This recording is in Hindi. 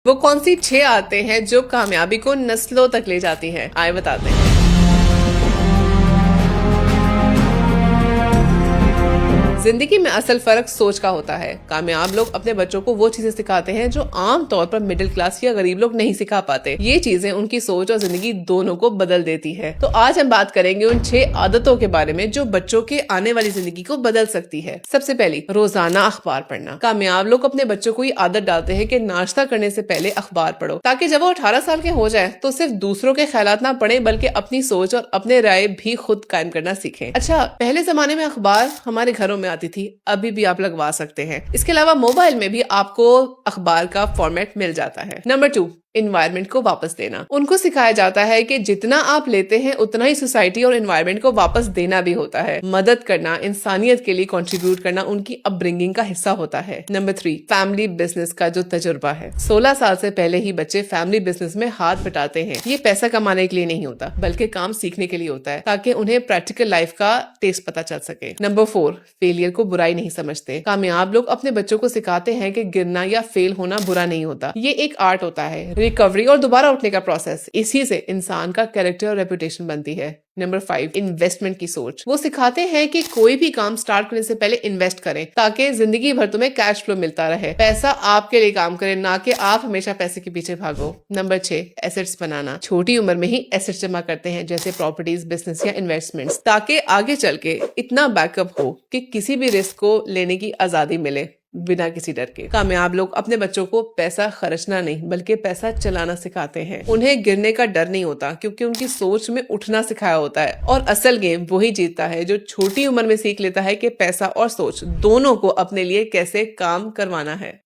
वो कौन सी 6 आदतें हैं जो कामयाबी को नस्लों तक ले जाती हैं? आइए बताते हैं। जिंदगी में असल फर्क सोच का होता है। कामयाब लोग अपने बच्चों को वो चीजें सिखाते हैं जो आम तौर पर मिडिल क्लास या गरीब लोग नहीं सिखा पाते। ये चीजें उनकी सोच और जिंदगी दोनों को बदल देती है। तो आज हम बात करेंगे उन 6 आदतों के बारे में जो बच्चों के आने वाली जिंदगी को बदल सकती है। सबसे पहली, रोजाना अखबार पढ़ना। कामयाब लोग अपने बच्चों को ये आदत डालते हैं कि नाश्ता करने से पहले अखबार पढ़ो, ताकि जब वो 18 साल के हो जाए तो सिर्फ दूसरों के ख्यालात ना पढ़े बल्कि अपनी सोच और अपने राय भी खुद कायम करना सीखें। अच्छा, पहले जमाने में अखबार हमारे घरों में आती थी, अभी भी आप लगवा सकते हैं। इसके अलावा मोबाइल में भी आपको अखबार का फॉर्मेट मिल जाता है। नंबर 2, इन्वायरमेंट को वापस देना। उनको सिखाया जाता है कि जितना आप लेते हैं उतना ही सोसाइटी और इन्वायरमेंट को वापस देना भी होता है। मदद करना, इंसानियत के लिए कंट्रीब्यूट करना उनकी अपब्रिंगिंग का हिस्सा होता है। नंबर 3, फैमिली बिजनेस का जो तजुर्बा है। 16 साल से पहले ही बच्चे फैमिली बिजनेस में हाथ बटाते हैं। ये पैसा कमाने के लिए नहीं होता बल्कि काम सीखने के लिए होता है, ताकि उन्हें प्रैक्टिकल लाइफ का टेस्ट पता चल सके। नंबर 4, फेलियर को बुराई नहीं समझते। कामयाब लोग अपने बच्चों को सिखाते हैं कि गिरना या फेल होना बुरा नहीं होता, ये एक आर्ट होता है। रिकवरी और दोबारा उठने का प्रोसेस, इसी से इंसान का कैरेक्टर और रेपुटेशन बनती है। नंबर 5, इन्वेस्टमेंट की सोच। वो सिखाते हैं कि कोई भी काम स्टार्ट करने से पहले इन्वेस्ट करें, ताकि जिंदगी भर तुम्हें कैश फ्लो मिलता रहे। पैसा आपके लिए काम करे, ना कि आप हमेशा पैसे के पीछे भागो। नंबर 6, एसेट्स बनाना। छोटी उम्र में ही एसेट्स जमा करते हैं, जैसे प्रॉपर्टीज, बिजनेस या इन्वेस्टमेंट्स, ताकि आगे चल के इतना बैकअप हो कि किसी भी रिस्क को लेने की आजादी मिले बिना किसी डर के। कामयाब लोग अपने बच्चों को पैसा खर्चना नहीं बल्कि पैसा चलाना सिखाते हैं। उन्हें गिरने का डर नहीं होता, क्योंकि उनकी सोच में उठना सिखाया होता है। और असल गेम वही जीतता है जो छोटी उम्र में सीख लेता है कि पैसा और सोच दोनों को अपने लिए कैसे काम करवाना है।